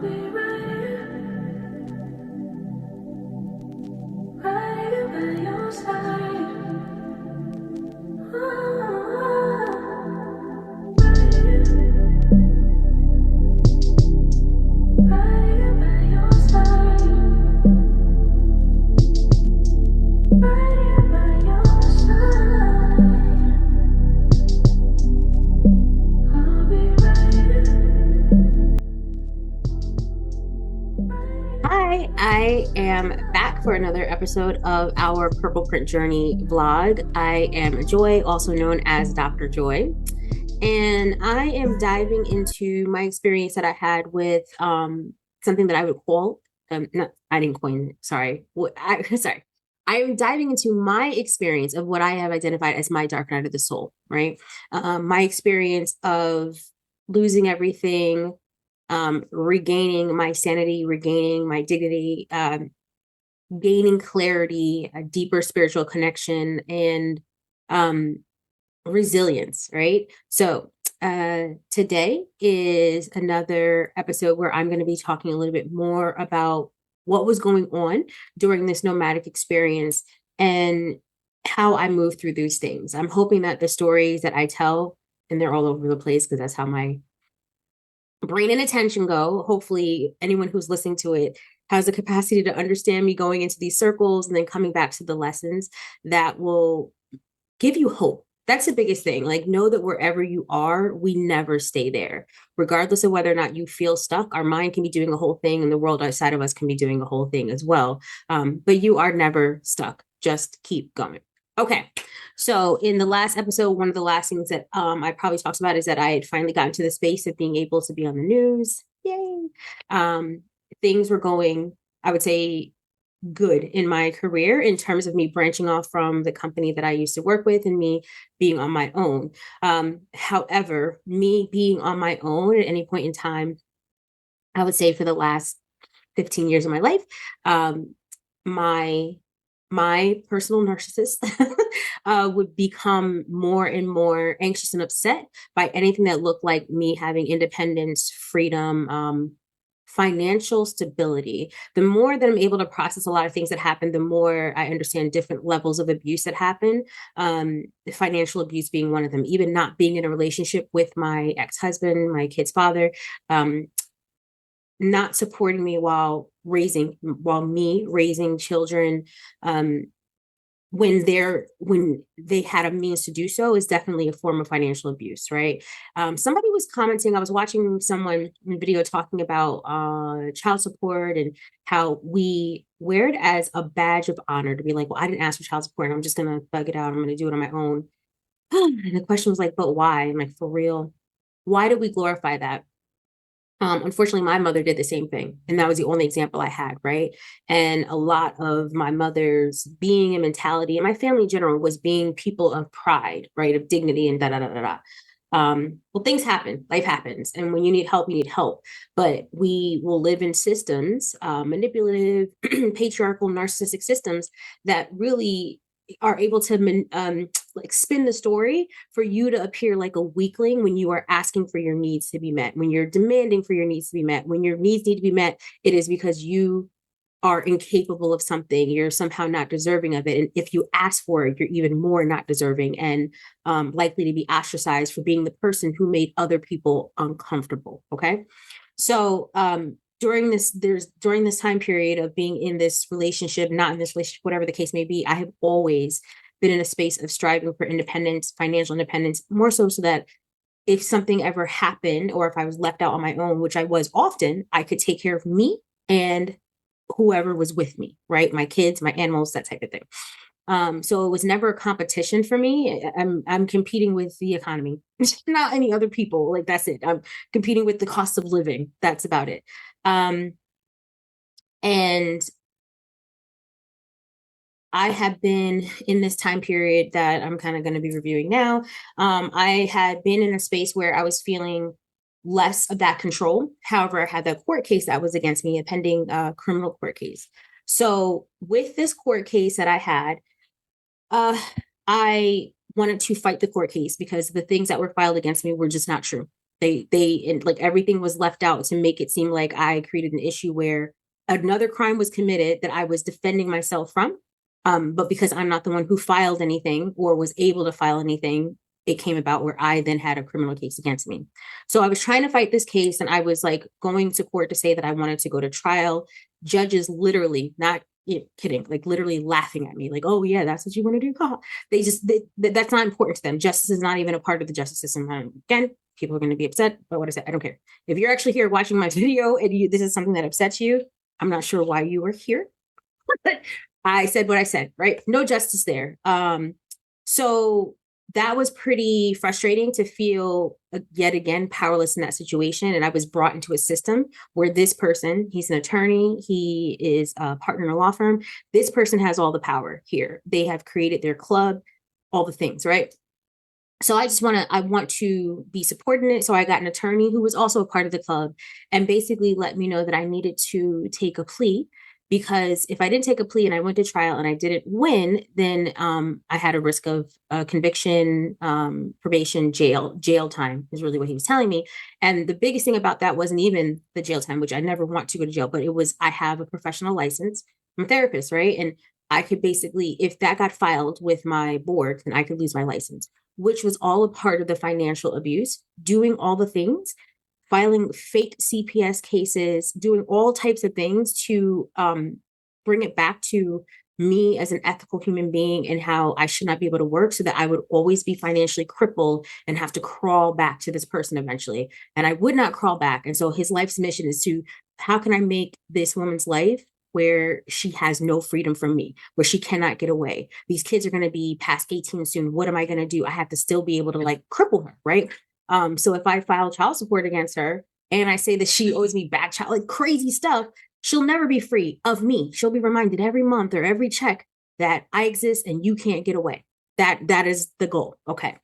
be right here by your side. Right here by your side. Right here by your side. I'll be right here. Hi, I am back for another episode of our Purple Print Journey vlog. I am Joy, also known as Dr. Joy, and I am diving into my experience that I had with something that I would call not I didn't coin it, sorry. Sorry. I am diving into my experience of what I have identified as my dark night of the soul, right? My experience of losing everything, regaining my sanity, regaining my dignity, gaining clarity, a deeper spiritual connection, and um, resilience, right? So, today is another episode where I'm going to be talking a little bit more about what was going on during this nomadic experience and how I moved through these things. I'm hoping that the stories that I tell, and they're all over the place because that's how my brain and attention go. Hopefully, anyone who's listening to it has the capacity to understand me going into these circles and then coming back to the lessons that will give you hope. That's the biggest thing. Like, know that wherever you are, we never stay there. Regardless of whether or not you feel stuck, our mind can be doing a whole thing and the world outside of us can be doing a whole thing as well. But you are never stuck. Just keep going. Okay. So in the last episode, one of the last things that I probably talked about is that I had finally gotten to the space of being able to be on the news. Yay. Um, Things were going, I would say, good in my career in terms of me branching off from the company that I used to work with and me being on my own. However, me being on my own at any point in time, I would say for the last 15 years of my life, my my personal narcissist would become more and more anxious and upset by anything that looked like me having independence, freedom, financial stability. The more that I'm able to process a lot of things that happen, the more I understand different levels of abuse that happen. The financial abuse being one of them, even not being in a relationship with my ex-husband, my kid's father, um, not supporting me while me raising children, um, when they had a means to do so is definitely a form of financial abuse, right? Somebody was commenting. I was watching someone in video talking about child support and how we wear it as a badge of honor to be like, well, I didn't ask for child support, and I'm just gonna bug it out. I'm gonna do it on my own. And the question was like, but why? I'm like, for real, why did we glorify that? Unfortunately, my mother did the same thing, and that was the only example I had, right? And a lot of my mother's being and mentality, and my family in general, was being people of pride, right, of dignity, and da da da da da. Well, things happen, life happens, and when you need help, you need help. But we will live in systems, manipulative, patriarchal, narcissistic systems that really are able to like spin the story for you to appear like a weakling when you are asking for your needs to be met, when you're demanding for your needs to be met, when your needs need to be met, it is because you are incapable of something, you're somehow not deserving of it, and if you ask for it, you're even more not deserving and likely to be ostracized for being the person who made other people uncomfortable. Okay, so during this time period of being in this relationship, not in this relationship, whatever the case may be, I have always been in a space of striving for independence, financial independence, more so that if something ever happened or if I was left out on my own, which I was often, I could take care of me and whoever was with me, right? My kids, my animals, that type of thing. So it was never a competition for me. I'm competing with the economy, not any other people. Like, that's it. I'm competing with the cost of living. That's about it. Um, and I have been in this time period that I'm kind of going to be reviewing now. I had been in a space where I was feeling less of that control. However, I had that court case that was against me, a pending criminal court case. So with this court case that I had, uh, I wanted to fight the court case because the things that were filed against me were just not true. And like everything was left out to make it seem like I created an issue where another crime was committed that I was defending myself from. But because I'm not the one who filed anything or was able to file anything, it came about where I then had a criminal case against me. So I was trying to fight this case, and I was like going to court to say that I wanted to go to trial. Judges literally, not kidding, like literally laughing at me, like, "Oh yeah, that's what you want to do." That's not important to them. Justice is not even a part of the justice system. Again, people are going to be upset, but what I said, I don't care. If you're actually here watching my video and this is something that upsets you, I'm not sure why you are here. I said what I said, right? No justice there. So that was pretty frustrating to feel yet again powerless in that situation. And I was brought into a system where this person, he's an attorney, he is a partner in a law firm. This person has all the power here. They have created their club, all the things, right? So I want to be supported in it. So I got an attorney who was also a part of the club and basically let me know that I needed to take a plea, because if I didn't take a plea and I went to trial and I didn't win, then I had a risk of conviction, probation, jail time is really what he was telling me. And the biggest thing about that wasn't even the jail time, which I never want to go to jail, but it was, I have a professional license. I'm a therapist, right? And I could basically, if that got filed with my board, then I could lose my license, which was all a part of the financial abuse, doing all the things, filing fake CPS cases, doing all types of things to bring it back to me as an ethical human being and how I should not be able to work, so that I would always be financially crippled and have to crawl back to this person eventually. And I would not crawl back. And so his life's mission is to, how can I make this woman's life where she has no freedom from me, where she cannot get away? These kids are going to be past 18 soon. What am I going to do? I have to still be able to like cripple her, right? So if I file child support against her and I say that she owes me back child, like crazy stuff, she'll never be free of me. She'll be reminded every month or every check that I exist and you can't get away. That is the goal. Okay.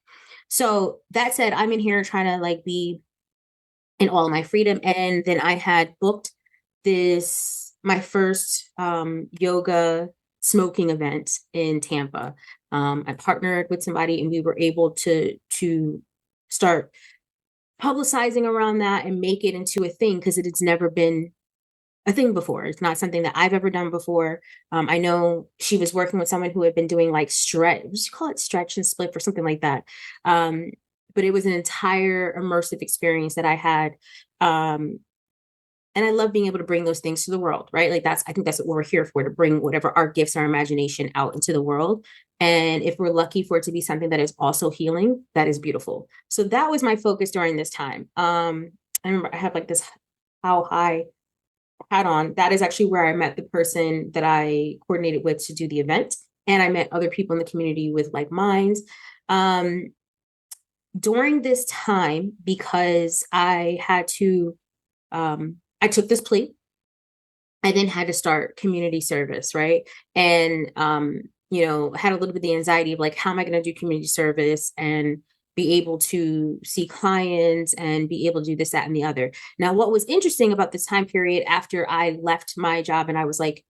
So that said, I'm in here trying to like be in all of my freedom. And then I had booked this, my first yoga smoking event in Tampa. I partnered with somebody and we were able to start publicizing around that and make it into a thing, because it's never been a thing before. It's not something that I've ever done before. I know she was working with someone who had been doing like stretch, what you call it, stretch and split or something like that. But it was an entire immersive experience that I had. And I love being able to bring those things to the world, right? Like I think that's what we're here for, to bring whatever our gifts, our imagination out into the world. And if we're lucky for it to be something that is also healing, that is beautiful. So that was my focus during this time. I remember I have like this how high hat on. That is actually where I met the person that I coordinated with to do the event. And I met other people in the community with like minds. During this time, because I had to, I took this plea. I then had to start community service, right? And had a little bit of the anxiety of like, how am I going to do community service and be able to see clients and be able to do this, that, and the other. Now, what was interesting about this time period after I left my job and I was like,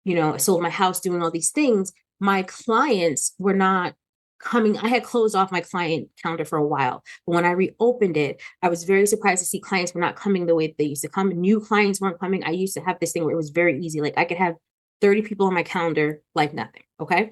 I sold my house, doing all these things, my clients were not coming. I had closed off my client calendar for a while, but when I reopened it, I was very surprised to see clients were not coming the way they used to come. New clients weren't coming. I used to have this thing where it was very easy. Like I could have 30 people on my calendar, like nothing. Okay.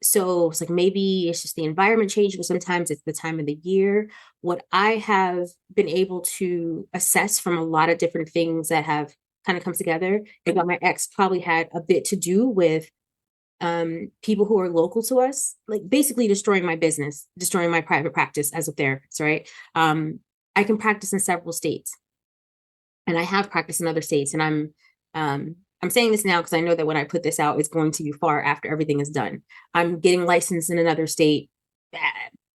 So it's like, maybe it's just the environment change, but sometimes it's the time of the year. What I have been able to assess from a lot of different things that have kind of come together, and what my ex probably had a bit to do with people who are local to us, like basically destroying my business, destroying my private practice as a therapist, right? I can practice in several states, and I have practiced in other states, and I'm saying this now because I know that when I put this out, it's going to be far after everything is done. I'm getting licensed in another state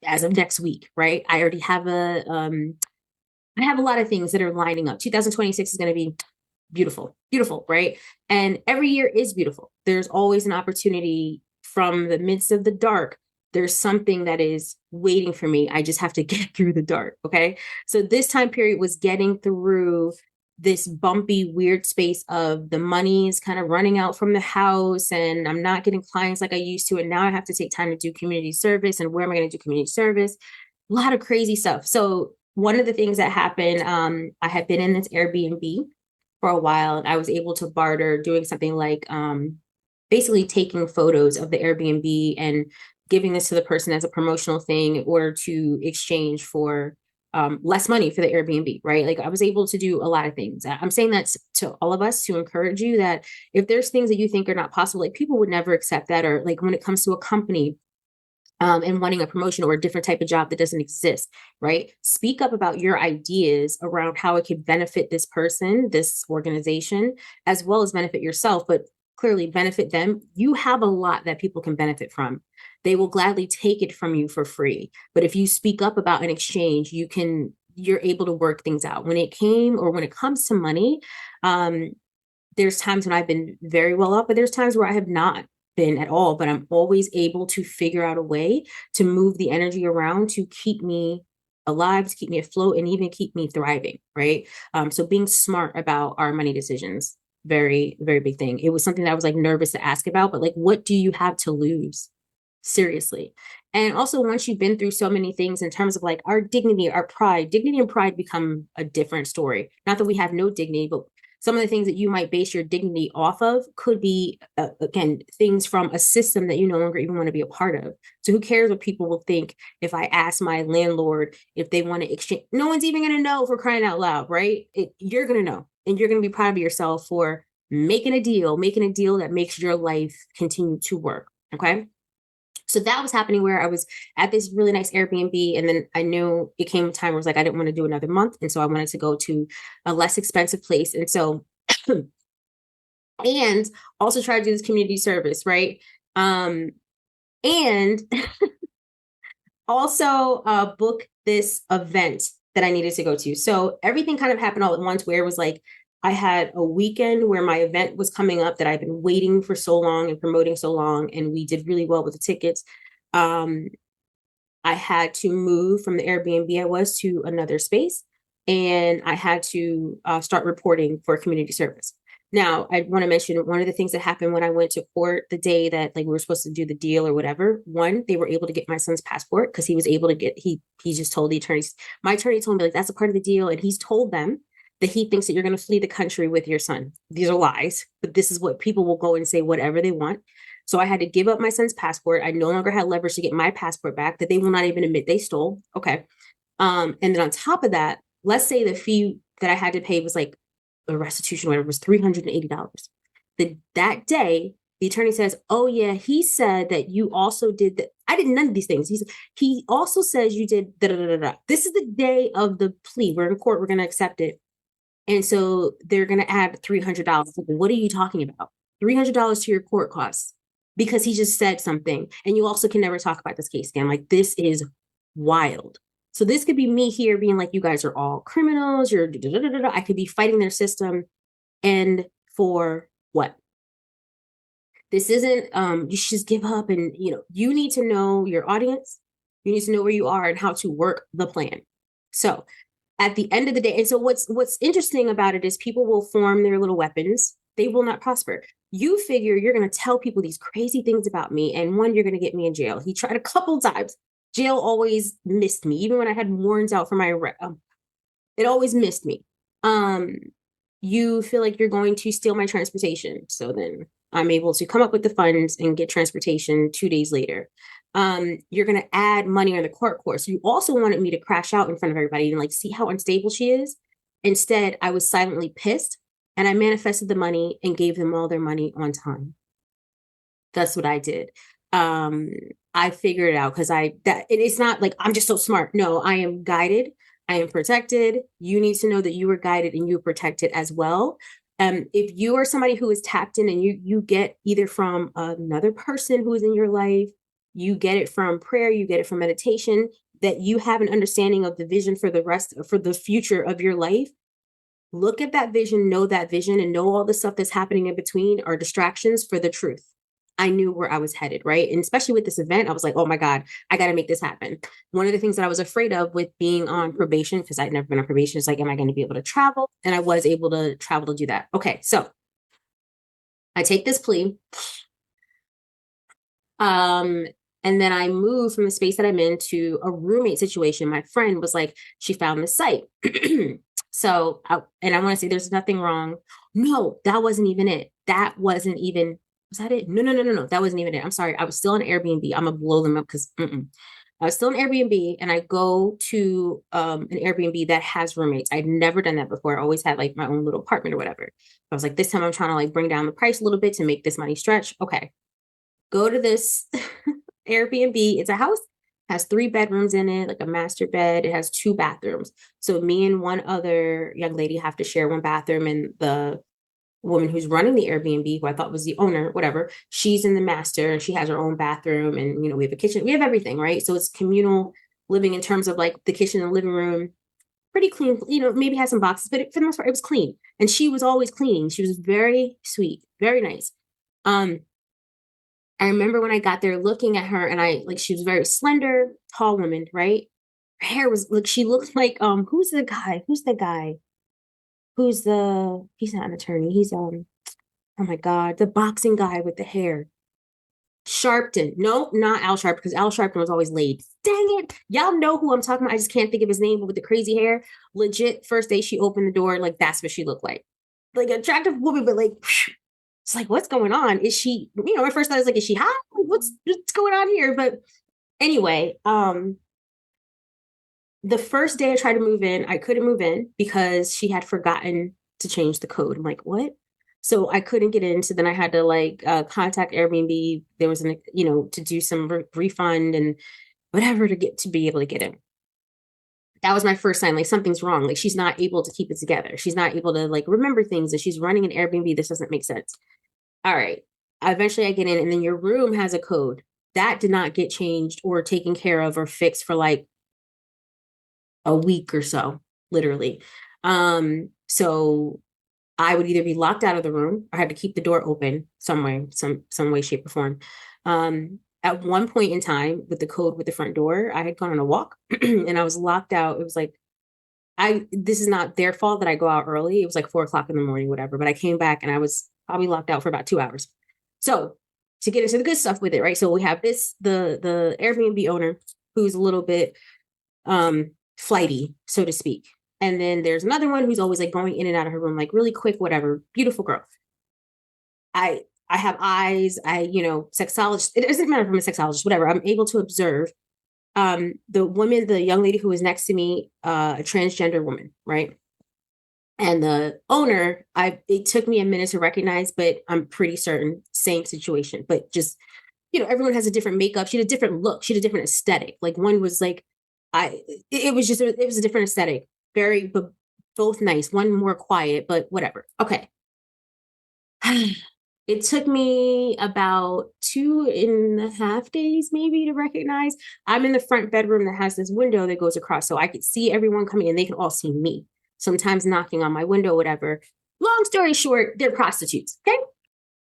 as of next week, right? I already have I have a lot of things that are lining up. 2026 is going to be beautiful, beautiful, right? And every year is beautiful. There's always an opportunity from the midst of the dark. There's something that is waiting for me. I just have to get through the dark. Okay. So this time period was getting through this bumpy, weird space of the money is kind of running out from the house and I'm not getting clients like I used to. And now I have to take time to do community service. And where am I going to do community service? A lot of crazy stuff. So one of the things that happened, I had been in this Airbnb for a while, and I was able to barter doing something like basically taking photos of the Airbnb and giving this to the person as a promotional thing in order to exchange for less money for the Airbnb, right? Like I was able to do a lot of things. I'm saying that to all of us to encourage you that if there's things that you think are not possible, like people would never accept that, or like when it comes to a company and wanting a promotion or a different type of job that doesn't exist, right? Speak up about your ideas around how it could benefit this person, this organization, as well as benefit yourself, but clearly benefit them. You have a lot that people can benefit from. They will gladly take it from you for free. But if you speak up about an exchange, you're able to work things out. When it comes to money, um, there's times when I've been very well up, but there's times where I have not been at all. But I'm always able to figure out a way to move the energy around to keep me alive, to keep me afloat, and even keep me thriving. Right. So being smart about our money decisions, very, very big thing. It was something that I was like nervous to ask about, but like, what do you have to lose? Seriously. And also, once you've been through so many things in terms of like our dignity, our pride, dignity and pride become a different story. Not that we have no dignity, but some of the things that you might base your dignity off of could be, again, things from a system that you no longer even want to be a part of. So, who cares what people will think if I ask my landlord if they want to exchange? No one's even going to know for crying out loud, right? You're going to know, and you're going to be proud of yourself for making a deal that makes your life continue to work. Okay. So that was happening where I was at this really nice Airbnb. And then I knew it came a time where I was like, I didn't want to do another month. And so I wanted to go to a less expensive place. And so, and also try to do this community service, right? And also book this event that I needed to go to. So everything kind of happened all at once where it was like, I had a weekend where my event was coming up that I've been waiting for so long and promoting so long, and we did really well with the tickets. Um, I had to move from the Airbnb I was to another space, and I had to start reporting for community service. Now, I want to mention one of the things that happened when I went to court the day that like we were supposed to do the deal or whatever. One, they were able to get my son's passport because he was able to get he just told the attorneys. My attorney told me like that's a part of the deal, and he's told them that he thinks that you're going to flee the country with your son. These are lies, but this is what people will go and say whatever they want. So I had to give up my son's passport. I no longer had leverage to get my passport back that they will not even admit they stole. Okay. And then on top of that, let's say the fee that I had to pay was like a restitution, whatever, was $380. That day, the attorney says, "Oh yeah, he said that you also did that." I did none of these things. He also says you did da da da da. This is the day of the plea. We're in court. We're going to accept it. And so they're going to add $300. What are you talking about? $300 to your court costs because he just said something. And you also can never talk about this case again. Like, this is wild. So this could be me here being like, you guys are all criminals. You're da, da, da, da, da. I could be fighting their system. And for what? This isn't, you should just give up. And, you need to know your audience. You need to know where you are and how to work the plan. So at the end of the day, and so what's interesting about it is people will form their little weapons. They will not prosper. You figure you're going to tell people these crazy things about me, and one, you're going to get me in jail. He tried a couple times. Jail always missed me, even when I had warrants out for my it always missed me. Um, you feel like you're going to steal my transportation, so then I'm able to come up with the funds and get transportation 2 days later. You're going to add money on the court course. You also wanted me to crash out in front of everybody and like see how unstable she is. Instead, I was silently pissed and I manifested the money and gave them all their money on time. That's what I did. Um, I figured it out because it's not like I'm just so smart. No, I am guided. I am protected. You need to know that you are guided and you're protected as well. If you are somebody who is tapped in and you get either from another person who is in your life, you get it from prayer, you get it from meditation, that you have an understanding of the vision for the future of your life. Look at that vision, know that vision, and know all the stuff that's happening in between are distractions for the truth. I knew where I was headed, right? And especially with this event, I was like, oh my God, I got to make this happen. One of the things that I was afraid of with being on probation, because I'd never been on probation, is like, am I going to be able to travel? And I was able to travel to do that. Okay, so I take this plea. Um, And then I moved from the space that I'm in to a roommate situation. My friend was like, she found this site. So, and I want to say there's nothing wrong. No, that wasn't even it. That wasn't even, was that it? No. That wasn't even it. I'm sorry. I was still on Airbnb. I'm going to blow them up because I was still on Airbnb and I go to an Airbnb that has roommates. I'd never done that before. I always had like my own little apartment or whatever. I was like, this time I'm trying to like bring down the price a little bit to make this money stretch. Okay. Go to this Airbnb. It's a house, has 3 bedrooms in it, like a master bed. It has 2 bathrooms. So me and one other young lady have to share one bathroom, and the woman who's running the Airbnb, who I thought was the owner, whatever, she's in the master and she has her own bathroom, and we have a kitchen. We have everything, right? So it's communal living in terms of like the kitchen and living room, pretty clean. Maybe had some boxes, but for the most part, it was clean. And she was always cleaning. She was very sweet, very nice. I remember when I got there looking at her, and she was very slender, tall woman, right? Her hair was like, she looked like, who's the guy? Who's the guy? He's not an attorney. He's, oh my God, the boxing guy with the hair. Sharpton. No, not Al Sharpton, because Al Sharpton was always late. Dang it. Y'all know who I'm talking about. I just can't think of his name, but with the crazy hair. Legit, first day she opened the door, like that's what she looked like. Like an attractive woman, but like, it's like, what's going on? Is she, my first thought was like, is she hot? What's going on here? But anyway, the first day I tried to move in, I couldn't move in because she had forgotten to change the code. I'm like, what? So I couldn't get in. So then I had to contact Airbnb. There was to do some refund and whatever to be able to get in. That was my first sign, like something's wrong. Like she's not able to keep it together. She's not able to like remember things. And she's running an Airbnb. This doesn't make sense. All right. Eventually I get in, and then your room has a code that did not get changed or taken care of or fixed for like a week or so, literally. So I would either be locked out of the room or I had to keep the door open some way, some way, shape, or form. At one point in time, with the code with the front door, I had gone on a walk and I was locked out. It was like, this is not their fault that I go out early. It was like 4 o'clock in the morning, whatever. But I came back and I was probably locked out for about 2 hours. So to get into the good stuff with it, right? So we have the Airbnb owner who's a little bit flighty, so to speak. And then there's another one who's always like going in and out of her room, like really quick, whatever. Beautiful girl. I have eyes. Sexologist. It doesn't matter if I'm a sexologist, whatever. I'm able to observe. The young lady who was next to me, a transgender woman, right? And the owner, it took me a minute to recognize, but I'm pretty certain same situation. But just, everyone has a different makeup. She had a different look. She had a different aesthetic. Like one was like, it was a different aesthetic. Very, but both nice. One more quiet, but whatever. Okay. It took me about 2.5 days maybe to recognize. I'm in the front bedroom that has this window that goes across, so I could see everyone coming and they can all see me. Sometimes knocking on my window, whatever. Long story short, they're prostitutes. Okay.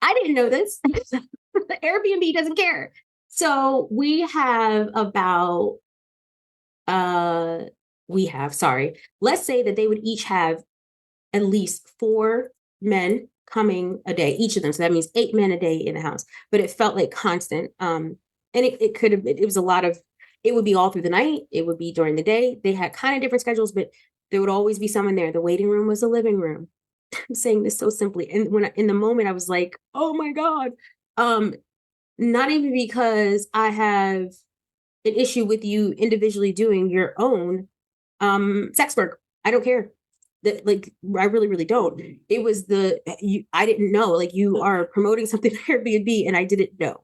I didn't know this. The Airbnb doesn't care. So we have about let's say that they would each have at least 4 men coming a day, each of them. So that means 8 men a day in the house, but it felt like constant. And it could have been, it was a lot of, it would be all through the night. It would be during the day. They had kind of different schedules, but there would always be someone there. The waiting room was the living room. I'm saying this so simply. And in the moment I was like, oh my God. Not even because I have an issue with you individually doing your own sex work. I don't care. That, like, I really, really don't. It was I didn't know, like, you are promoting something on Airbnb and I didn't know.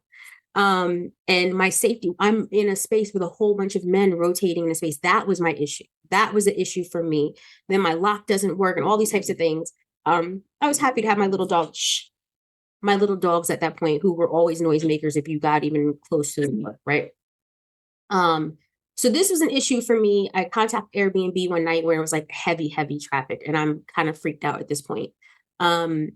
And my safety, I'm in a space with a whole bunch of men rotating in a space. That was my issue. That was the issue for me. Then my lock doesn't work and all these types of things. I was happy to have my little dogs at that point, who were always noisemakers if you got even close to them, right? So this was an issue for me. I contacted Airbnb one night where it was like heavy, heavy traffic, and I'm kind of freaked out at this point. And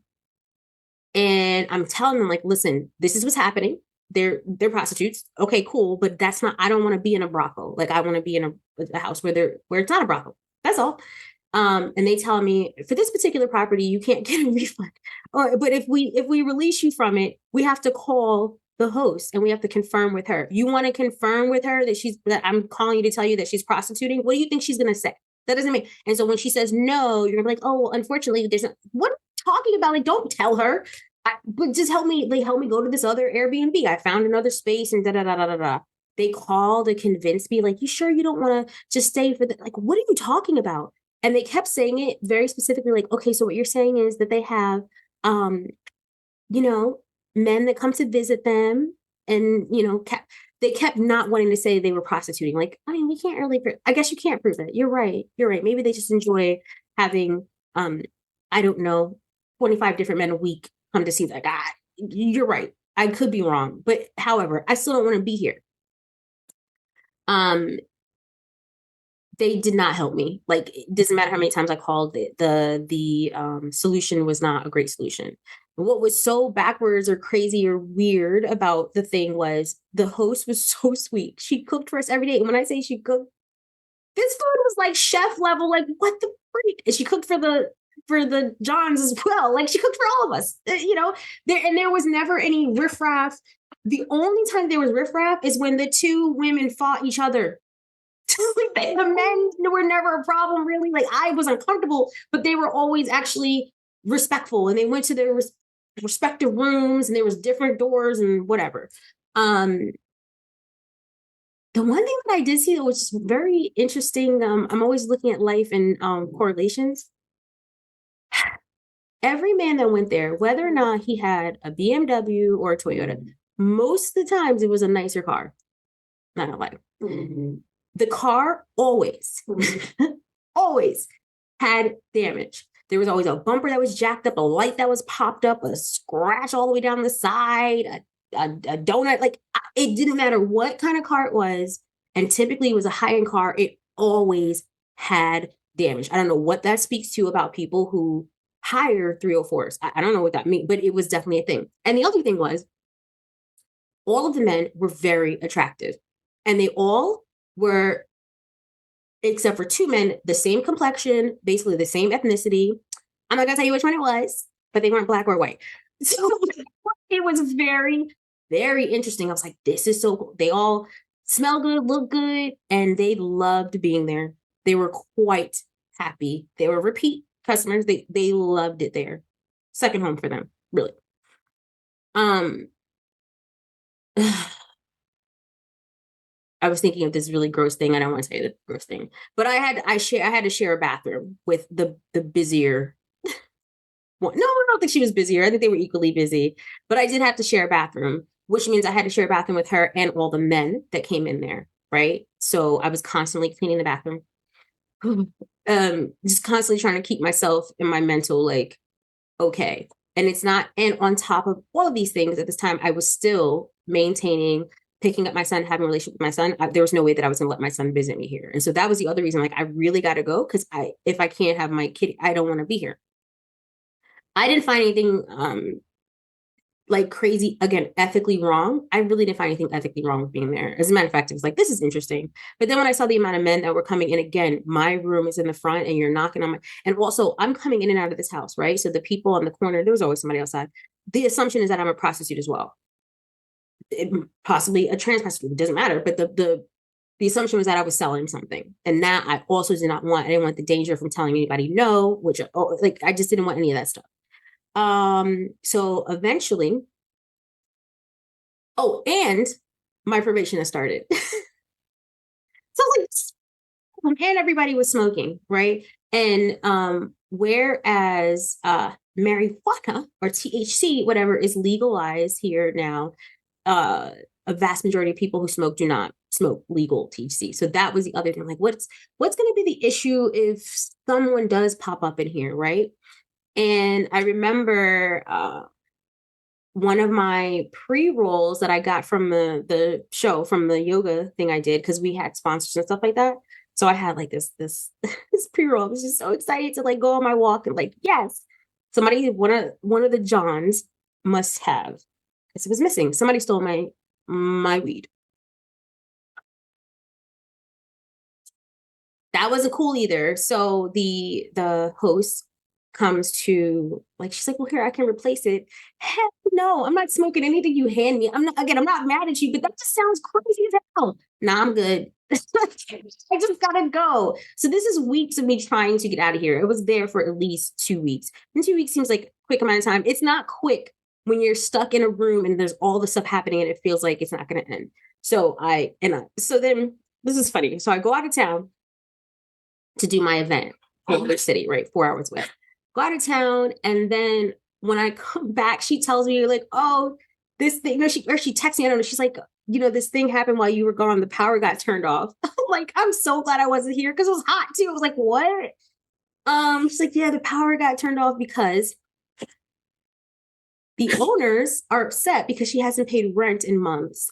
I'm telling them, like, listen, this is what's happening. They're prostitutes. Okay, cool, but that's not. I don't want to be in a brothel. Like, I want to be in a house where it's not a brothel. That's all. And they tell me, for this particular property, you can't get a refund. But if we release you from it, we have to call the host and we have to confirm with her. You want to confirm with her that I'm calling you to tell you that she's prostituting? What do you think she's going to say? That doesn't make. And so when she says no, you're like, oh, well, unfortunately, there's not. What are you talking about? Like, don't tell her. But just help me go to this other Airbnb. I found another space and da da da da da da. They called to convince me, like, you sure you don't want to just stay for the like, what are you talking about? And they kept saying it very specifically, like, okay, so what you're saying is that they have um you know, men that come to visit them and, they kept not wanting to say they were prostituting. Like, I mean, we can't really, I guess you can't prove it. You're right. You're right. Maybe they just enjoy having, um, I don't know, 25 different men a week come to see that guy. You're right. I could be wrong. But however, I still don't want to be here. Um, they did not help me. Like, it doesn't matter how many times I called it. The solution was not a great solution. What was so backwards or crazy or weird about the thing was the host was so sweet. She cooked for us every day. And when I say she cooked, this food was like chef level. Like, what the freak? And she cooked for the Johns as well. Like, she cooked for all of us. There was never any riffraff. The only time there was riffraff is when the two women fought each other. The men were never a problem, really. Like, I was uncomfortable, but they were always actually respectful, and they went to their respective rooms, and there was different doors and whatever. The one thing that I did see that was very interesting. I'm always looking at life and correlations. Every man that went there, whether or not he had a BMW or a Toyota, most of the times it was a nicer car. Not gonna lie. The car always, always had damage. There was always a bumper that was jacked up, a light that was popped up, a scratch all the way down the side, a donut. Like, it didn't matter what kind of car it was. And typically it was a high-end car. It always had damage. I don't know what that speaks to about people who hire 304s. I don't know what that means, but it was definitely a thing. And the other thing was all of the men were very attractive. And they all were, except for two men, the same complexion, basically the same ethnicity. I'm not gonna tell you which one it was, but they weren't black or white. So it was very, very interesting. I was like, this is so cool. They all smell good, look good, and they loved being there. They were quite happy. They were repeat customers. They loved it there. Second home for them, really. Um I was thinking of this really gross thing. I don't want to say the gross thing, but I had to share a bathroom with the busier one. No, I don't think she was busier. I think they were equally busy, but I did have to share a bathroom, which means I had to share a bathroom with her and all the men that came in there. Right. So I was constantly cleaning the bathroom. Just constantly trying to keep myself in my mental, like, okay. And it's not, and on top of all of these things at this time, I was still maintaining picking up my son, having a relationship with my son. There was no way that I was going to let my son visit me here. And so that was the other reason, like, I really got to go because if I can't have my kid, I don't want to be here. I didn't find anything like crazy, again, ethically wrong. I really didn't find anything ethically wrong with being there. As a matter of fact, it was like, this is interesting. But then when I saw the amount of men that were coming in, again, my room is in the front and you're knocking on my, and also I'm coming in and out of this house, right? So the people on the corner, there was always somebody outside. The assumption is that I'm a prostitute as well. Possibly a trans prostitute, it doesn't matter. But the assumption was that I was selling something. And that I also I didn't want the danger from telling anybody no, which, like, I just didn't want any of that stuff. So eventually, and my probation has started. So like, and everybody was smoking, right? And whereas marijuana or THC, whatever, is legalized here now, a vast majority of people who smoke do not smoke legal THC. So that was the other thing. Like, what's going to be the issue if someone does pop up in here, right? And I remember one of my pre-rolls that I got from the show, from the yoga thing I did, because we had sponsors and stuff like that. So I had like this this pre-roll. I was just so excited to like go on my walk and like, yes, somebody, one of the Johns must have, because it was missing. Somebody stole my weed. That wasn't cool either. So the host comes to like, she's like, well, here, I can replace it. Heck no, I'm not smoking anything you hand me. I'm not mad at you, but that just sounds crazy as hell. Nah, I'm good. I just gotta go. So this is weeks of me trying to get out of here. It was there for at least 2 weeks. And 2 weeks seems like a quick amount of time. It's not quick when you're stuck in a room and there's all the stuff happening and it feels like it's not gonna end. So then this is funny. So I go out of town to do my event in another city, right? 4 hours away. Go out of town, and then when I come back, she tells me like, "Oh, this thing." She texts me. I don't know. She's like, this thing happened while you were gone. The power got turned off. Like, I'm so glad I wasn't here because it was hot too. I was like, what? She's like, yeah, the power got turned off because the owners are upset because she hasn't paid rent in months.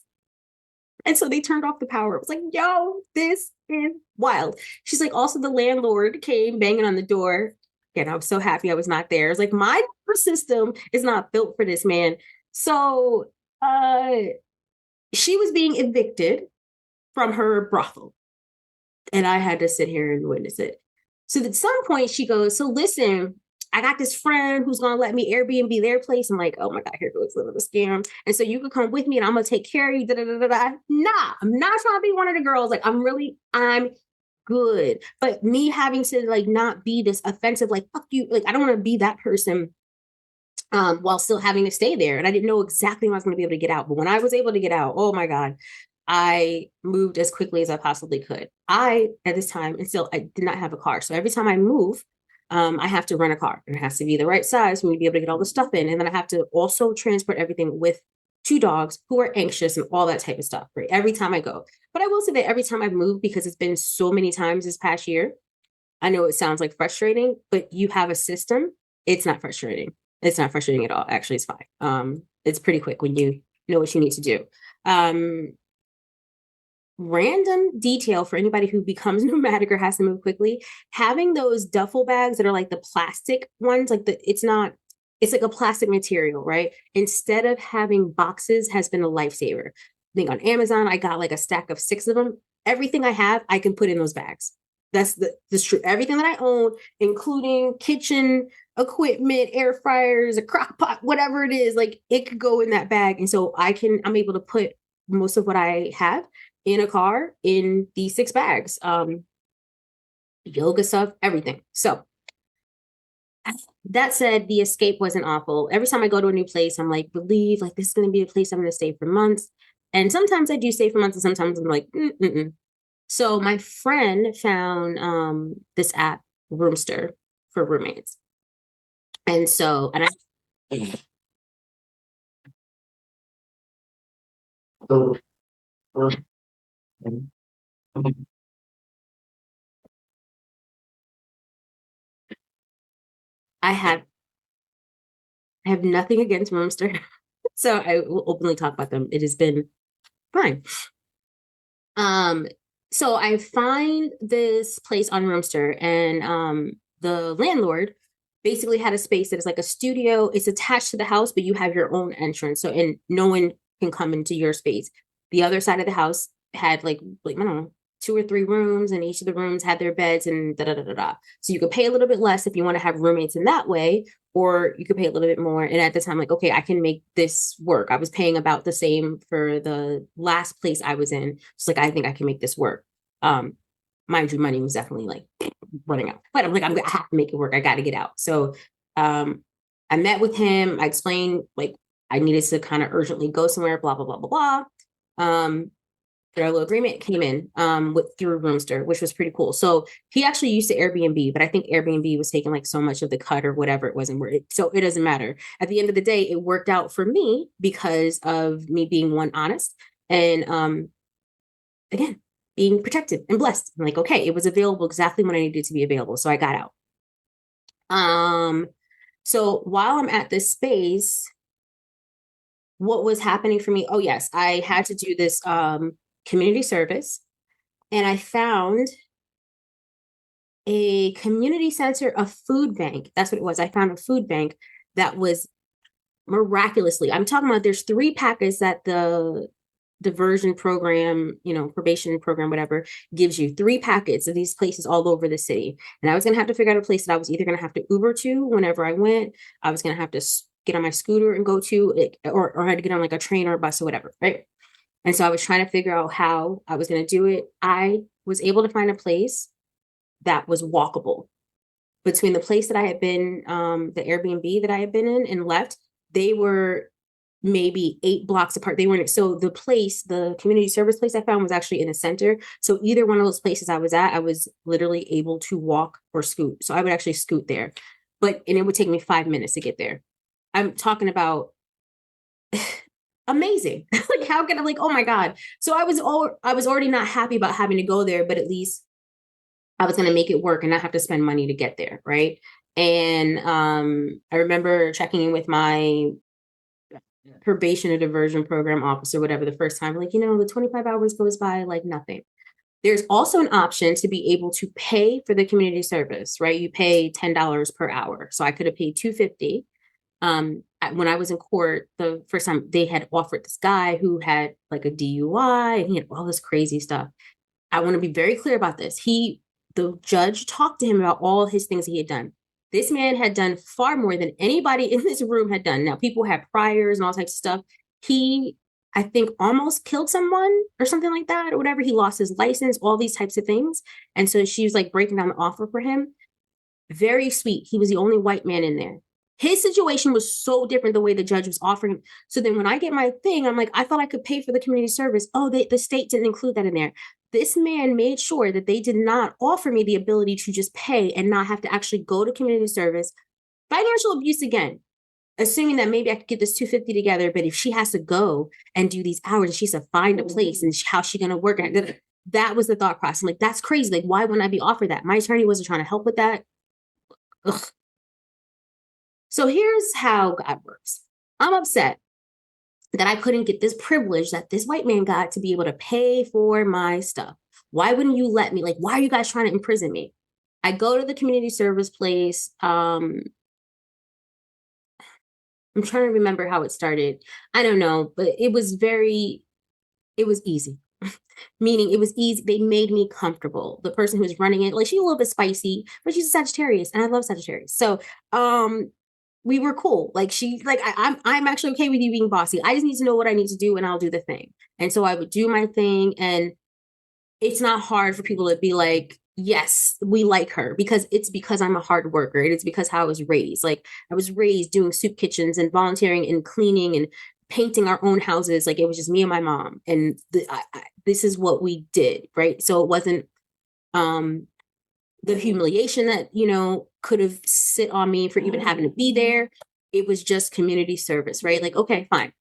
And so they turned off the power. It was like, yo, this is wild. She's like, also the landlord came banging on the door. And I was so happy I was not there. It's like, my system is not built for this, man. So she was being evicted from her brothel. And I had to sit here and witness it. So at some point she goes, so listen, I got this friend who's going to let me Airbnb their place. I'm like, oh my God, here goes another scam. And so you can come with me and I'm going to take care of you. Nah, I'm not trying to be one of the girls. Like, I'm good. But me having to like not be this offensive, like, fuck you. Like, I don't want to be that person while still having to stay there. And I didn't know exactly when I was going to be able to get out. But when I was able to get out, oh my God, I moved as quickly as I possibly could. At this time, and still, I did not have a car. So every time I move, I have to rent a car. It has to be the right size for me to be able to get all the stuff in. And then I have to also transport everything with 2 dogs who are anxious and all that type of stuff, right? Every time I go. But I will say that every time I've moved, because it's been so many times this past year, I know it sounds like frustrating, but you have a system. It's not frustrating. It's not frustrating at all. Actually, it's fine. It's pretty quick when you know what you need to do. Random detail for anybody who becomes nomadic or has to move quickly, having those duffel bags that are like the plastic ones, like it's like a plastic material, right? Instead of having boxes has been a lifesaver. I think on Amazon, I got like a stack of 6 of them. Everything I have, I can put in those bags. That's the truth. Everything that I own, including kitchen equipment, air fryers, a crock pot, whatever it is, like it could go in that bag. And so I'm able to put most of what I have in a car in these 6 bags, yoga stuff, everything. So that said, the escape wasn't awful. Every time I go to a new place, I'm like, believe like this is going to be a place I'm going to stay for months. And sometimes I do stay for months and sometimes I'm like, mm-mm. So my friend found this app, Roomster, for roommates. And so, and I have nothing against Roomster. So I will openly talk about them. It has been fine. So I find this place on Roomster, and the landlord basically had a space that is like a studio. It's attached to the house, but you have your own entrance. So, and no one can come into your space. The other side of the house had like I don't know, 2 or 3 rooms, and each of the rooms had their beds and da da da da da. So you could pay a little bit less if you want to have roommates in that way, or you could pay a little bit more. And at the time, like, okay, I can make this work. I was paying about the same for the last place I was in. It's like, I think I can make this work. Mind you, money was definitely like running out, but I'm like, I have to make it work. I got to get out. So I met with him. I explained like I needed to kind of urgently go somewhere, blah, blah, blah, blah, blah. Their little agreement came in through Roomster, which was pretty cool. So he actually used to Airbnb, but I think Airbnb was taking like so much of the cut or whatever it wasn't worth it. So it doesn't matter. At the end of the day, it worked out for me because of me being honest and again, being protected and blessed. I'm like, okay, it was available exactly when I needed to be available. So I got out. So while I'm at this space, what was happening for me? Oh yes, I had to do this community service, and I found a community center, a food bank. That's what it was. I found a food bank that was miraculously, I'm talking about there's 3 packets that the diversion program, probation program, whatever, gives you 3 packets of these places all over the city. And I was going to have to figure out a place that I was either going to have to Uber to whenever I went. I was going to have to get on my scooter and go to it, or I had to get on like a train or a bus or whatever, right? And so I was trying to figure out how I was going to do it. I was able to find a place that was walkable between the place that I had been, the Airbnb that I had been in and left. They were maybe 8 blocks apart. They weren't, so the place, the community service place I found was actually in a center. So either one of those places I was at, I was literally able to walk or scoot. So I would actually scoot there, and it would take me 5 minutes to get there. I'm talking about amazing. Like, how can I, like, oh my God. So I was already not happy about having to go there, but at least I was going to make it work and not have to spend money to get there. Right. And I remember checking in with my probation or diversion program officer, whatever, the first time, like, the 25 hours goes by like nothing. There's also an option to be able to pay for the community service, right? You pay $10 per hour. So I could have paid $2.50. When I was in court the first time, they had offered this guy who had like a DUI and he had all this crazy stuff. I want to be very clear about this. The judge talked to him about all his things he had done. This man had done far more than anybody in this room had done. Now, people had priors and all types of stuff. He, I think, almost killed someone or something like that, or whatever. He lost his license, all these types of things. And so she was like breaking down the offer for him. Very sweet. He was the only white man in there. His situation was so different the way the judge was offering. So then when I get my thing, I'm like, I thought I could pay for the community service. Oh, the state didn't include that in there. This man made sure that they did not offer me the ability to just pay and not have to actually go to community service. Financial abuse again, assuming that maybe I could get this 250 together, but if she has to go and do these hours and she has to find a place and how's she going to work? That was the thought process. I'm like, that's crazy. Like, why wouldn't I be offered that? My attorney wasn't trying to help with that. Ugh. So here's how God works. I'm upset that I couldn't get this privilege that this white man got to be able to pay for my stuff. Why wouldn't you let me? Like, why are you guys trying to imprison me? I go to the community service place. I'm trying to remember how it started. I don't know, but it was easy. Meaning it was easy. They made me comfortable. The person who was running it, like, she's a little bit spicy, but she's a Sagittarius and I love Sagittarius. So, we were cool. Like, I'm actually okay with you being bossy. I just need to know what I need to do and I'll do the thing. And so I would do my thing. And it's not hard for people to be like, yes, we like her, because I'm a hard worker. It is because how I was raised. Like, I was raised doing soup kitchens and volunteering and cleaning and painting our own houses. Like, it was just me and my mom. And this is what we did. Right. So it wasn't, the humiliation that, could have sit on me for even having to be there. It was just community service, right? Like, okay, fine.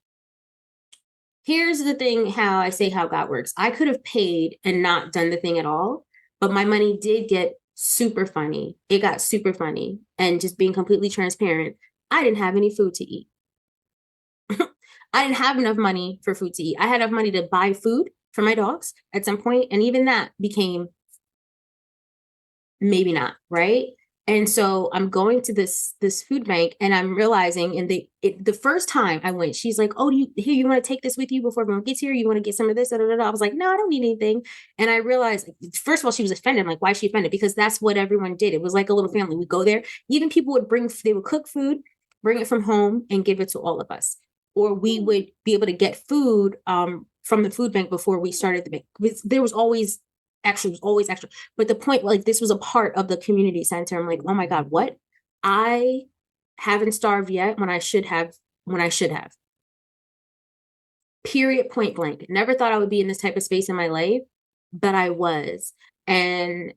Here's the thing, how I say how God works. I could have paid and not done the thing at all, but my money did get super funny. It got super funny. And just being completely transparent, I didn't have any food to eat. I didn't have enough money for food to eat. I had enough money to buy food for my dogs at some point, and even that became maybe not, right? And so I'm going to this food bank and I'm realizing, and the first time I went, she's like, oh, you want to take this with you before everyone gets here? You want to get some of this? Da, da, da, da. I was like, no, I don't need anything. And I realized, first of all, she was offended. I'm like, why is she offended? Because that's what everyone did. It was like a little family. We go there. Even people they would cook food, bring it from home and give it to all of us. Or we would be able to get food from the food bank before we started the bank. There was always extra. But the point, like, this was a part of the community center. I'm like, oh my God, what? I haven't starved yet when I should have. Period, point blank. Never thought I would be in this type of space in my life, but I was. And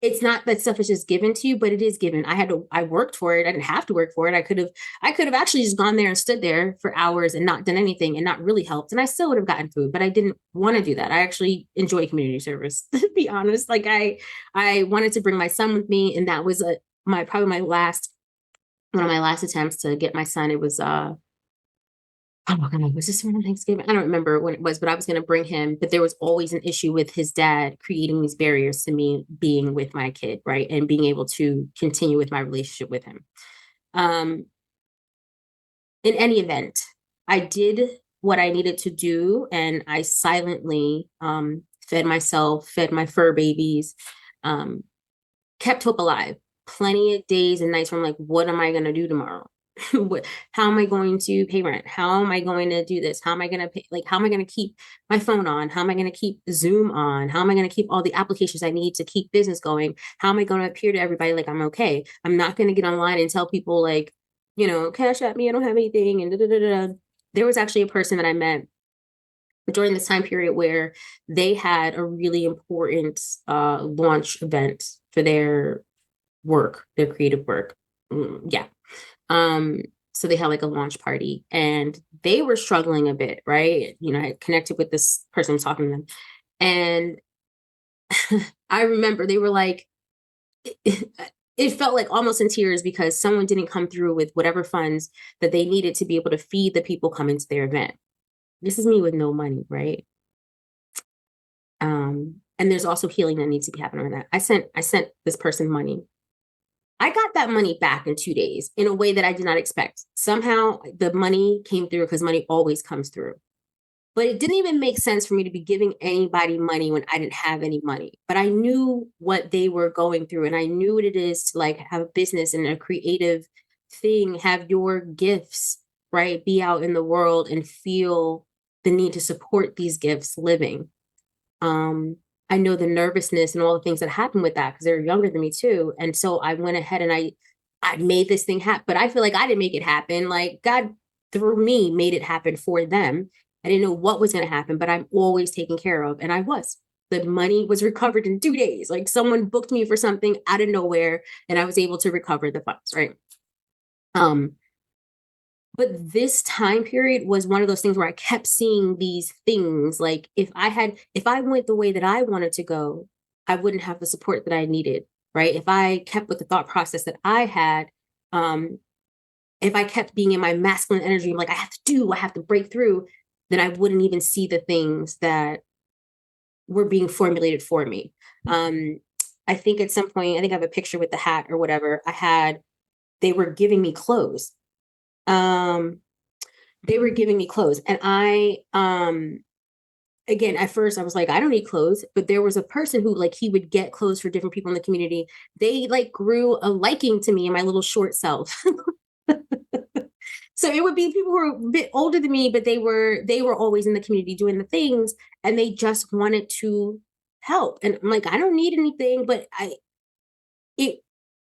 it's not that stuff is just given to you, but it is given. I worked for it. I didn't have to work for it. I could have actually just gone there and stood there for hours and not done anything and not really helped. And I still would have gotten food, but I didn't want to do that. I actually enjoy community service, to be honest. Like, I wanted to bring my son with me. And that was one of my last attempts to get my son. It was, oh my God, was this around Thanksgiving? I don't remember when it was, but I was going to bring him. But there was always an issue with his dad creating these barriers to me being with my kid, right? And being able to continue with my relationship with him. In any event, I did what I needed to do, and I silently fed myself, fed my fur babies, um, kept hope alive. Plenty of days and nights where I'm like, what am I going to do tomorrow? How am I going to pay rent? How am I going to do this? How am I going to pay? Like, how am I going to keep my phone on? How am I going to keep Zoom on? How am I going to keep all the applications I need to keep business going? How am I going to appear to everybody like I'm okay? I'm not going to get online and tell people like, cash at me, I don't have anything. And da, da, da, da. There was actually a person that I met during this time period where they had a really important launch event for their work, their creative work. Yeah. Um, so they had like a launch party and they were struggling a bit, right? I had connected with this person I was talking to them. And I remember they were like, it felt like almost in tears because someone didn't come through with whatever funds that they needed to be able to feed the people coming to their event. This is me with no money, right? And there's also healing that needs to be happening on that. I sent this person money. I got that money back in 2 days in a way that I did not expect. Somehow the money came through because money always comes through. But it didn't even make sense for me to be giving anybody money when I didn't have any money. But I knew what they were going through and I knew what it is to like have a business and a creative thing, have your gifts, right? Be out in the world and feel the need to support these gifts living. Um, I know the nervousness and all the things that happen with that because they're younger than me too. And so I went ahead and I made this thing happen. But I feel like I didn't make it happen. Like God through me made it happen for them. I didn't know what was going to happen, but I'm always taken care of. And I was. The money was recovered in 2 days. Like someone booked me for something out of nowhere and I was able to recover the funds, right? Um, but this time period was one of those things where I kept seeing these things. Like if I went the way that I wanted to go, I wouldn't have the support that I needed, right? If I kept with the thought process that I had, um, if I kept being in my masculine energy, like I have to break through, then I wouldn't even see the things that were being formulated for me. I think at some point, I think I have a picture with the hat or whatever. They were giving me clothes. Um, they were giving me clothes and again at first I was like I don't need clothes, but there was a person who like he would get clothes for different people in the community. They like grew a liking to me and my little short self. So it would be people who were a bit older than me, but they were always in the community doing the things and they just wanted to help. And I'm like I don't need anything, but it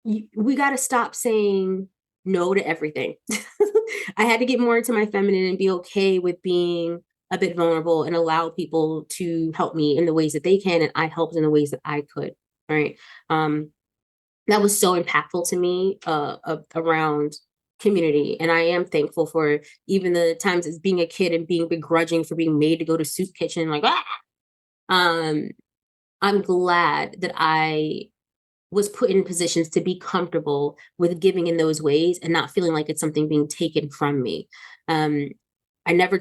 we got to stop saying no to everything. I had to get more into my feminine and be okay with being a bit vulnerable and allow people to help me in the ways that they can. And I helped in the ways that I could. Right. That was so impactful to me around community. And I am thankful for even the times as being a kid and being begrudging for being made to go to soup kitchen, like, ah! um, I'm glad that I was put in positions to be comfortable with giving in those ways and not feeling like it's something being taken from me. Um, I don't think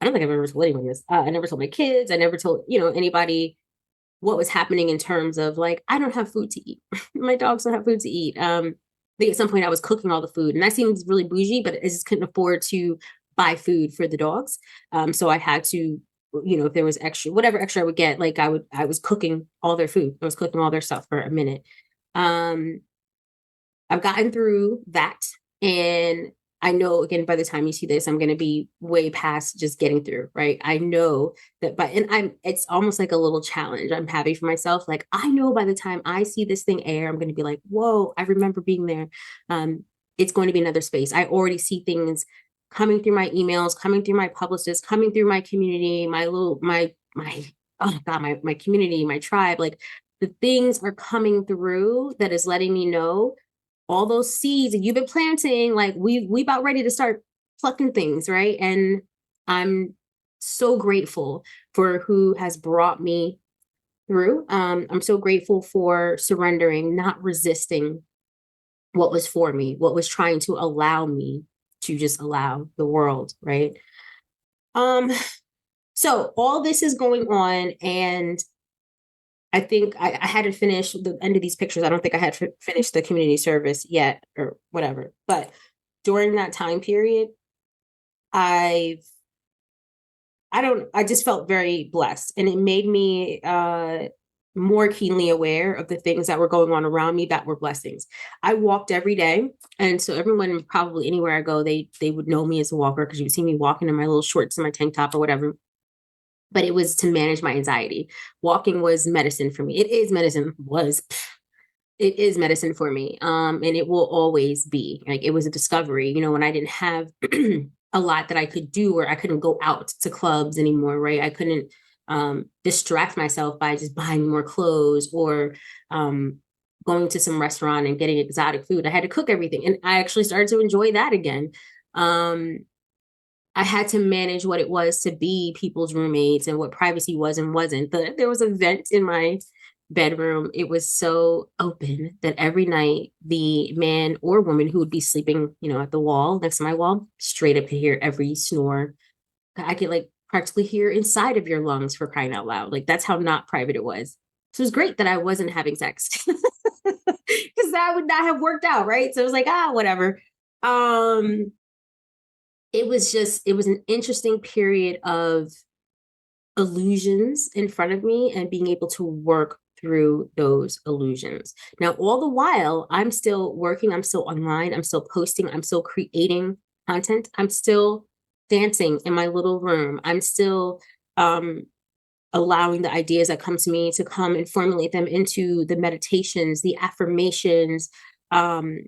I've ever told anyone this. I never told my kids. I never told, anybody what was happening in terms of like, I don't have food to eat. My dogs don't have food to eat. I think at some point I was cooking all the food and that seems really bougie, but I just couldn't afford to buy food for the dogs. So I had to, if there was extra, whatever extra I would get, like I was cooking all their food. I was cooking all their stuff for a minute. Um, I've gotten through that. And I know, again, by the time you see this, I'm going to be way past just getting through, right? I know that, it's almost like a little challenge I'm having for myself. Like, I know by the time I see this thing air, I'm going to be like, whoa, I remember being there. It's going to be another space. I already see things coming through my emails, coming through my publicists, coming through my community, oh God, my community, my tribe, like the things are coming through that is letting me know all those seeds that you've been planting, like we about ready to start plucking things, right? And I'm so grateful for who has brought me through. I'm so grateful for surrendering, not resisting what was for me, what was trying to allow me to just allow the world, right? Um, so all this is going on, and I think I hadn't finished the end of these pictures. I don't think I had finished the community service yet or whatever. But during that time period, I've I just felt very blessed, and it made me more keenly aware of the things that were going on around me that were blessings. I walked every day, and so everyone, probably anywhere I go, they would know me as a walker because you would see me walking in my little shorts and my tank top or whatever. But it was to manage my anxiety. Walking was medicine for me. It is medicine. Was It is medicine for me. And it will always be. Like, it was a discovery, when I didn't have a lot that I could do, or I couldn't go out to clubs anymore, right? I couldn't distract myself by just buying more clothes, or going to some restaurant and getting exotic food. I had to cook everything. And I actually started to enjoy that again. Um, I had to manage what it was to be people's roommates, and what privacy was and wasn't. There was a vent in my bedroom. It was so open that every night the man or woman who would be sleeping, at the wall next to my wall, straight up could hear every snore. I could, like, practically hear inside of your lungs, for crying out loud. Like, that's how not private it was. So it was great that I wasn't having sex, because that would not have worked out, right? So it was like, whatever. Um, it was an interesting period of illusions in front of me, and being able to work through those illusions. Now, all the while, I'm still working, I'm still online, I'm still posting, I'm still creating content, I'm still dancing in my little room, I'm still allowing the ideas that come to me to come and formulate them into the meditations, the affirmations, um,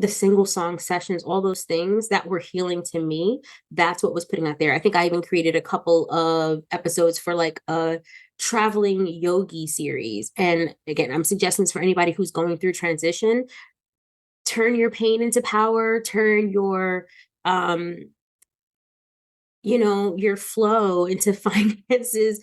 the single song sessions, all those things that were healing to me. That's what was putting out there. I think I even created a couple of episodes for, like, a traveling yogi series. And again, I'm suggesting this for anybody who's going through transition. Turn your pain into power, turn um your flow into finances.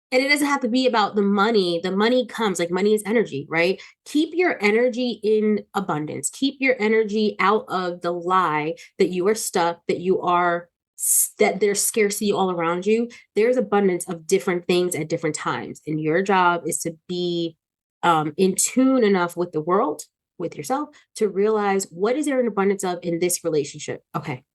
And it doesn't have to be about the money. The money comes, like, money is energy, right? Keep your energy in abundance. Keep your energy out of the lie that you are stuck, that there's scarcity all around you. There's abundance of different things at different times. And your job is to be in tune enough with the world, with yourself, to realize, what is there an abundance of in this relationship? Okay,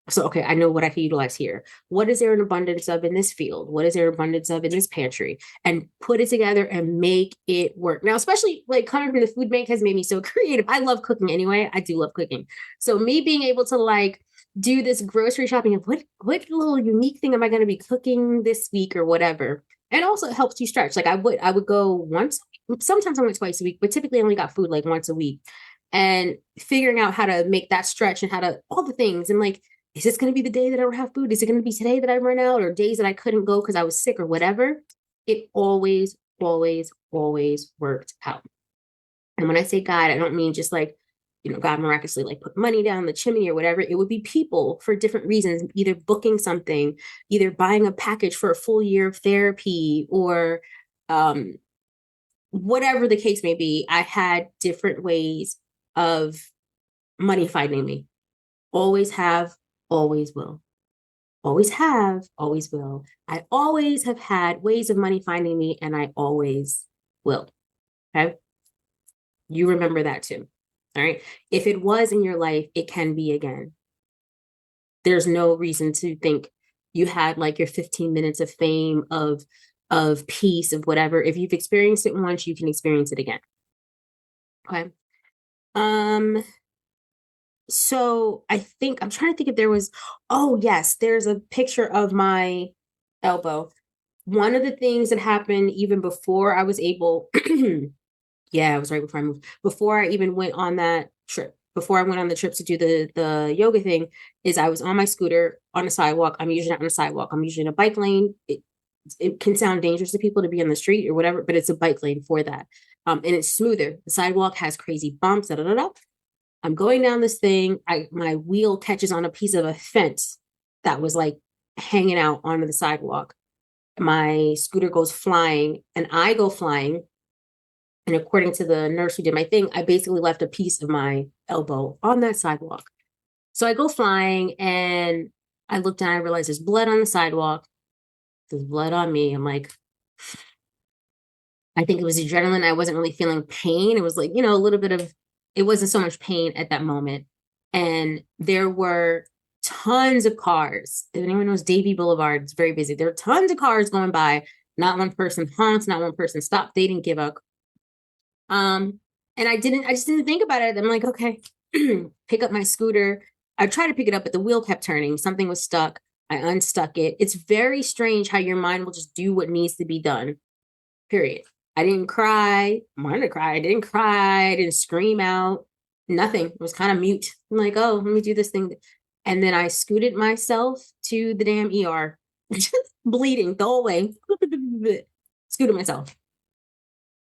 so, okay, I know what I can utilize here. What is there an abundance of in this field? What is there an abundance of in this pantry? And put it together and make it work. Now, especially, like, coming from the food bank has made me so creative. I love cooking anyway. I do love cooking. So me being able to, like, do this grocery shopping of what little unique thing am I going to be cooking this week or whatever. And also it helps you stretch. Like, I would go once, sometimes I went twice a week, but typically I only got food like once a week. And figuring out how to make that stretch, and how to all the things, and, like, is this going to be the day that I don't have food? Is it going to be today that I run out, or days that I couldn't go because I was sick or whatever? It always, always, always worked out. And when I say God, I don't mean just like, God miraculously, like, put money down the chimney or whatever. It would be people for different reasons, either booking something, either buying a package for a full year of therapy, or um, whatever the case may be. I had different ways of money finding me. Always have, always will. Always have, always will. I always have had ways of money finding me, and I always will. Okay. You remember that too. All right. If it was in your life, it can be again. There's no reason to think you had, like, your 15 minutes of fame, of peace, of whatever. If you've experienced it once, you can experience it again. Okay. Um, so I think I'm trying to think if there was, oh yes, there's a picture of my elbow. One of the things that happened even before I was able, yeah, it was right before I moved, before I even went on that trip, before I went on the trip to do the yoga thing, is I was on my scooter on a sidewalk. I'm usually not on a sidewalk. I'm usually in a bike lane. It can sound dangerous to people to be on the street or whatever, but it's a bike lane for that. And it's smoother. The sidewalk has crazy bumps, da da da da. I'm going down this thing. My wheel catches on a piece of a fence that was, like, hanging out onto the sidewalk. My scooter goes flying, and I go flying. And according to the nurse who did my thing, I basically left a piece of my elbow on that sidewalk. So I go flying, and I look down, I realize there's blood on the sidewalk. There's blood on me. I'm like, I think it was adrenaline. I wasn't really feeling pain. It was like, a little bit of, it wasn't so much pain at that moment. And there were tons of cars. If anyone knows Davie Boulevard, it's very busy. There are tons of cars going by. Not one person honks, not one person stopped. They didn't give up. And I just didn't think about it. I'm like, okay, pick up my scooter. I tried to pick it up, but the wheel kept turning. Something was stuck. I unstuck it. It's very strange how your mind will just do what needs to be done. Period. I didn't cry. I wanted to cry. I didn't cry. I didn't scream out. Nothing. It was kind of mute. I'm like, oh, let me do this thing. And then I scooted myself to the damn ER, just bleeding the whole way. Scooted myself.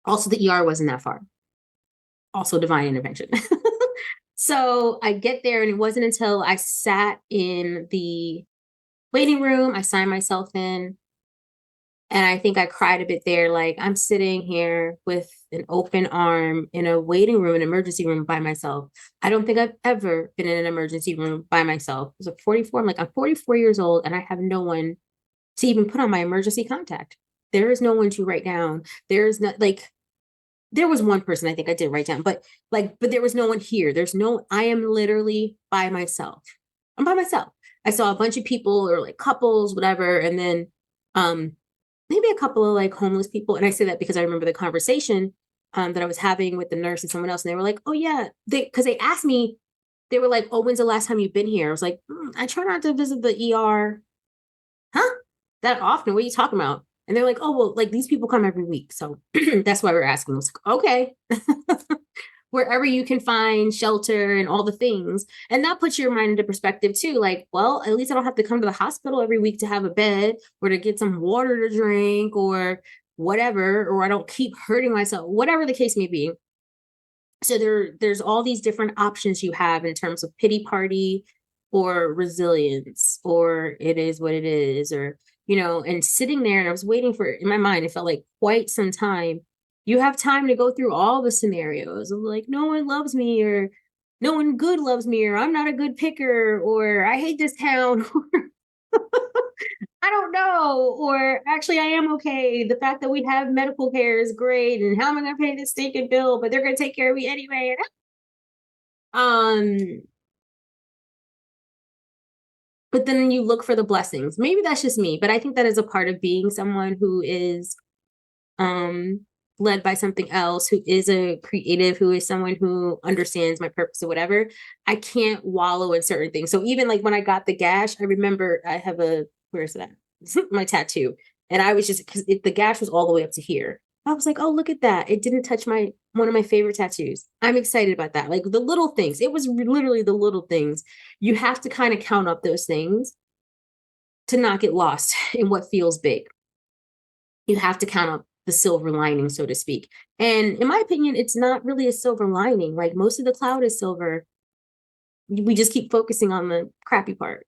Also, the ER wasn't that far. Also, divine intervention. So I get there, and it wasn't until I sat in the waiting room, I signed myself in, and I think I cried a bit there. Like, I'm sitting here with an open arm in a waiting room, an emergency room by myself. I don't think I've ever been in an emergency room by myself. I was like 44. I'm like, I'm 44 years old, and I have no one to even put on my emergency contact. There is no one to write down. There's not like, there was one person I think I did write down, but there was no one here. I am literally by myself. I'm by myself. I saw a bunch of people or like couples, whatever. And then maybe a couple of like homeless people. And I say that because I remember the conversation that I was having with the nurse and someone else. And they were like, oh yeah, because they asked me, they were like, oh, when's the last time you've been here? I was like, I try not to visit the ER. Huh? That often? What are you talking about? And they're like, oh, well, like these people come every week. So that's why we're asking. I was like, okay. Wherever you can find shelter and all the things. And that puts your mind into perspective too. Like, well, at least I don't have to come to the hospital every week to have a bed or to get some water to drink or whatever, or I don't keep hurting myself, whatever the case may be. So there's all these different options you have in terms of pity party or resilience, or it is what it is, or and sitting there, and I was waiting for it in my mind, it felt like quite some time. You have time to go through all the scenarios of like, no one loves me, or no one good loves me, or I'm not a good picker, or I hate this town. I don't know, or actually I am okay. The fact that we have medical care is great, and how am I going to pay this stinking bill? But they're going to take care of me anyway. Um, but then you look for the blessings. Maybe that's just me, but I think that is a part of being someone who is um led by something else, who is a creative, who is someone who understands my purpose or whatever. I can't wallow in certain things. So even like when I got the gash, I remember I have where is that? My tattoo. And I was just, because the gash was all the way up to here. I was like, oh, look at that. It didn't touch one of my favorite tattoos. I'm excited about that. Like the little things. It was literally the little things. You have to kind of count up those things to not get lost in what feels big. You have to count up the silver lining, so to speak. And in my opinion, it's not really a silver lining. Like most of the cloud is silver. We just keep focusing on the crappy part.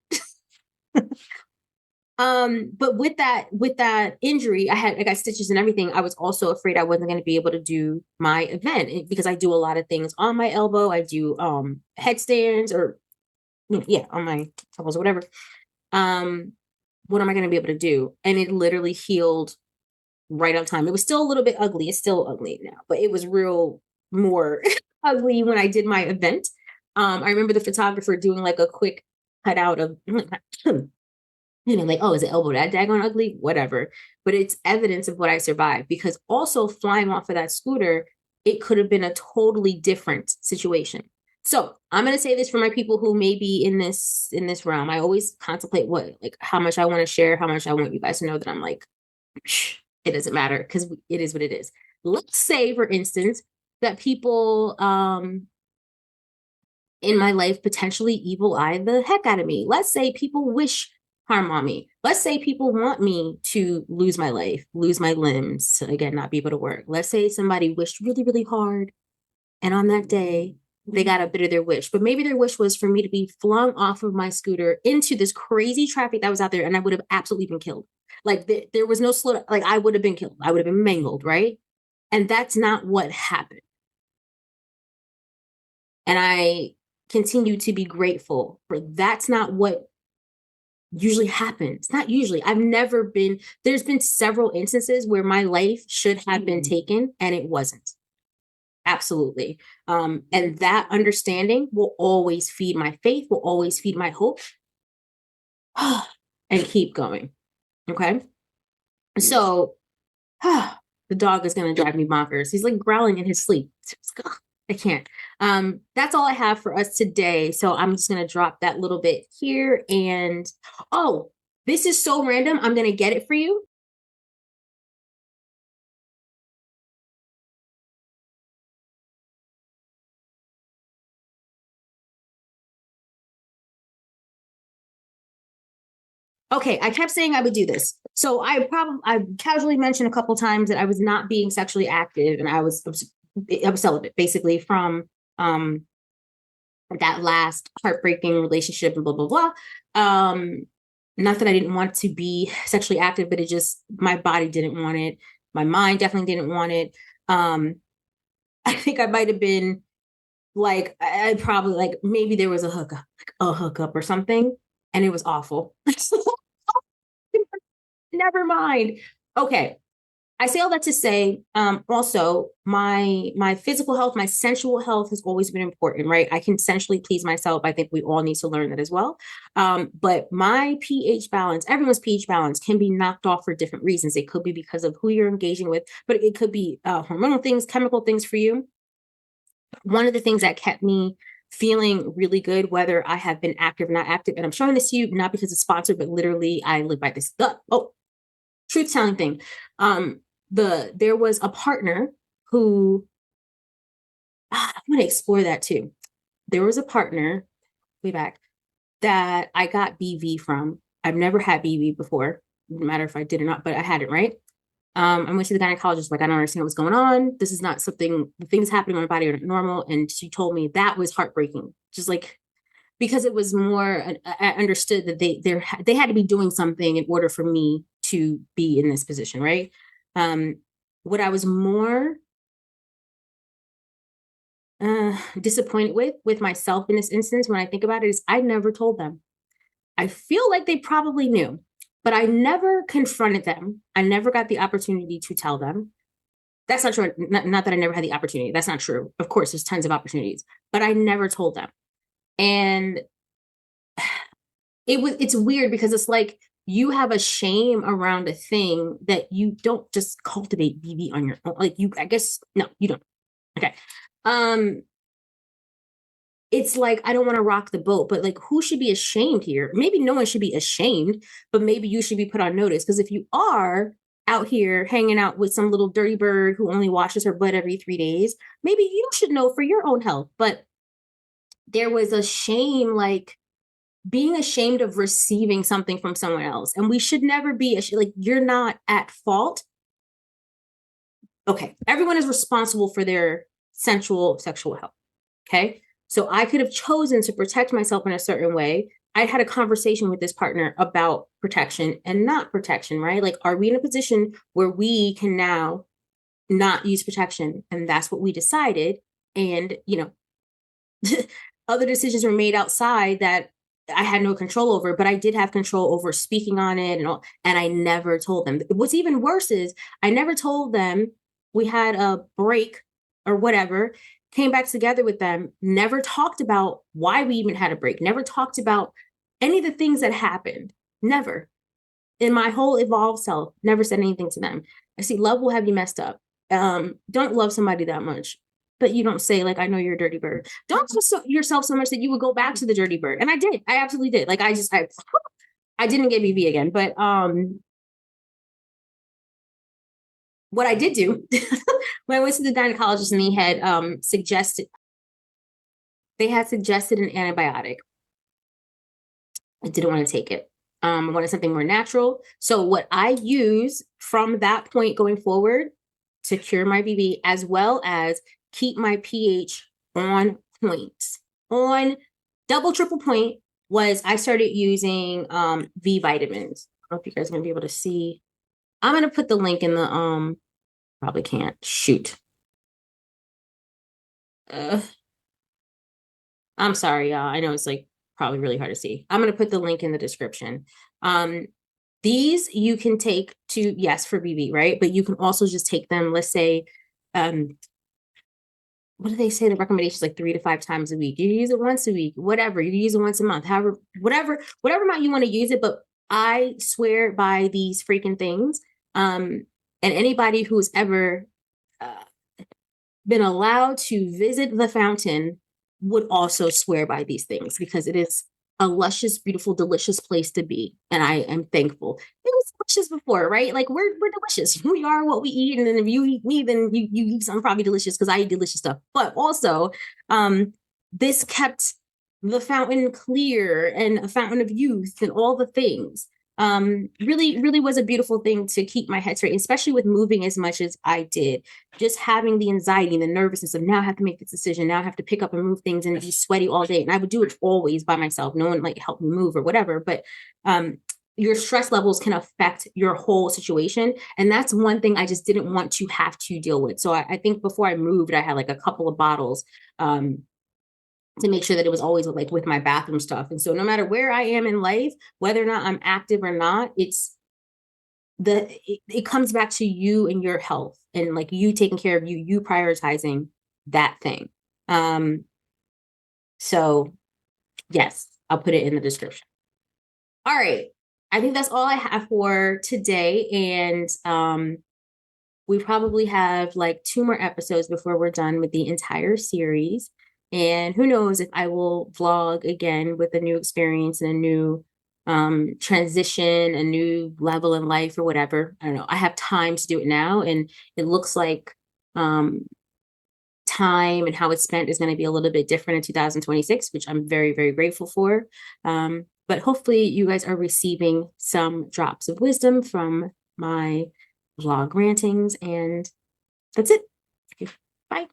But with that injury, I got stitches and everything. I was also afraid I wasn't going to be able to do my event because I do a lot of things on my elbow. I do headstands or yeah, on my elbows or whatever. What am I going to be able to do? And it literally healed right on time. It was still a little bit ugly. It's still ugly now, but it was real more ugly when I did my event. I remember the photographer doing like a quick cutout of like, oh, is the elbow that daggone ugly? Whatever. But it's evidence of what I survived, because also flying off of that scooter, it could have been a totally different situation. So I'm going to say this for my people who may be in this realm. I always contemplate how much I want to share, how much I want you guys to know that I'm like, it doesn't matter because it is what it is. Let's say, for instance, that people in my life potentially evil eye the heck out of me. Let's say people wish harm on me. Let's say people want me to lose my life, lose my limbs, again, not be able to work. Let's say somebody wished really, really hard, and on that day, they got a bit of their wish. But maybe their wish was for me to be flung off of my scooter into this crazy traffic that was out there, and I would have absolutely been killed. Like there was no slow, like I would have been killed. I would have been mangled, right? And that's not what happened. And I continue to be grateful for that's not what usually happens. Not usually. There's been several instances where my life should have been taken and it wasn't. Absolutely. And that understanding will always feed my faith, will always feed my hope. and keep going. Okay. So the dog is going to drive me bonkers. He's like growling in his sleep. I can't. That's all I have for us today. So I'm just going to drop that little bit here. And oh, this is so random. I'm going to get it for you. Okay, I kept saying I would do this. So I casually mentioned a couple times that I was not being sexually active and I was celibate basically from um that last heartbreaking relationship and blah blah blah. Not that I didn't want to be sexually active, but it just my body didn't want it. My mind definitely didn't want it. Um I think I might have been like I probably like maybe there was a hookup or something, and it was awful. Never mind. Okay. I say all that to say, also my physical health, my sensual health has always been important, right? I can sensually please myself. I think we all need to learn that as well. But my pH balance, everyone's pH balance can be knocked off for different reasons. It could be because of who you're engaging with, but it could be hormonal things, chemical things for you. One of the things that kept me feeling really good, whether I have been active or not active, and I'm showing this to you not because it's sponsored, but literally I live by this. Oh, truth telling thing. There was a partner who I'm going to explore that too. There was a partner way back that I got BV from. I've never had BV before. No matter if I did or not, but I had it, right? I went to the gynecologist, like, I don't understand what's going on. This is not something, the things happening in my body are not normal. And she told me that was heartbreaking. Just like, because it was more, I understood that they had to be doing something in order for me to be in this position, right? Um, what I was more disappointed with myself in this instance, when I think about it, is I never told them. I feel like they probably knew, but I never confronted them. I never got the opportunity to tell them. That's not true. Not that I never had the opportunity. That's not true. Of course, there's tons of opportunities, but I never told them. And it's weird because it's like you have a shame around a thing that you don't just cultivate BB on your own. Like you, I guess, no, you don't. Okay. Um, it's like I don't want to rock the boat, but like who should be ashamed here? Maybe no one should be ashamed, but maybe you should be put on notice. Because if you are out here hanging out with some little dirty bird who only washes her butt every 3 days, maybe you should know for your own health. But there was a shame, like being ashamed of receiving something from someone else. And we should never be like, you're not at fault. Okay. Everyone is responsible for their sensual sexual health. Okay. So I could have chosen to protect myself in a certain way. I had a conversation with this partner about protection and not protection, right? Like, are we in a position where we can now not use protection? And that's what we decided. And, other decisions were made outside that I had no control over, but I did have control over speaking on it and all, and I never told them. What's even worse is I never told them we had a break or whatever, came back together with them, never talked about why we even had a break, never talked about any of the things that happened. Never. In my whole evolved self, never said anything to them. I see love will have you messed up. Don't love somebody that much, but you don't say like, I know you're a dirty bird. Don't trust yourself so much that you would go back to the dirty bird. And I did. I absolutely did. Like I didn't get BB again, but what I did do when I went to the gynecologist and he had suggested an antibiotic. I didn't want to take it. I wanted something more natural. So what I use from that point going forward to cure my BB, as well as keep my pH on point, on double, triple point, was I started using V vitamins. I don't know if you guys are gonna be able to see. I'm gonna put the link in the probably can't. Shoot. Uh, I'm sorry, y'all. I know it's like probably really hard to see. I'm gonna put the link in the description. Um, these you can take to, yes, for BB, right? But you can also just take them, let's say, um, what do they say? The recommendation is like 3 to 5 times a week. You use it once a week, whatever. You use it once a month, however, whatever amount you want to use it. But I swear by these freaking things. And anybody who's ever uh, been allowed to visit the fountain would also swear by these things because it is a luscious, beautiful, delicious place to be. And I am thankful. It was delicious before, right? Like we're delicious. We are what we eat. And then if you eat me, then you eat something probably delicious because I eat delicious stuff. But also, um, this kept the fountain clear and a fountain of youth and all the things. Really was a beautiful thing to keep my head straight, especially with moving as much as I did. Just having the anxiety and the nervousness of now I have to make this decision, now I have to pick up and move things and be sweaty all day. And I would do it always by myself. No one like helped me move or whatever. But your stress levels can affect your whole situation. And that's one thing I just didn't want to have to deal with. So I think before I moved, I had like a couple of bottles to make sure that it was always like with my bathroom stuff. And so no matter where I am in life, whether or not I'm active or not, it comes back to you and your health and like you taking care of you prioritizing that thing. So yes, I'll put it in the description. All right. I think that's all I have for today. And we probably have like 2 more episodes before we're done with the entire series. And who knows if I will vlog again with a new experience and a new transition, a new level in life or whatever. I don't know. I have time to do it now. And it looks like um, time and how it's spent is going to be a little bit different in 2026, which I'm very, very grateful for. But hopefully, you guys are receiving some drops of wisdom from my vlog rantings. And that's it. Bye.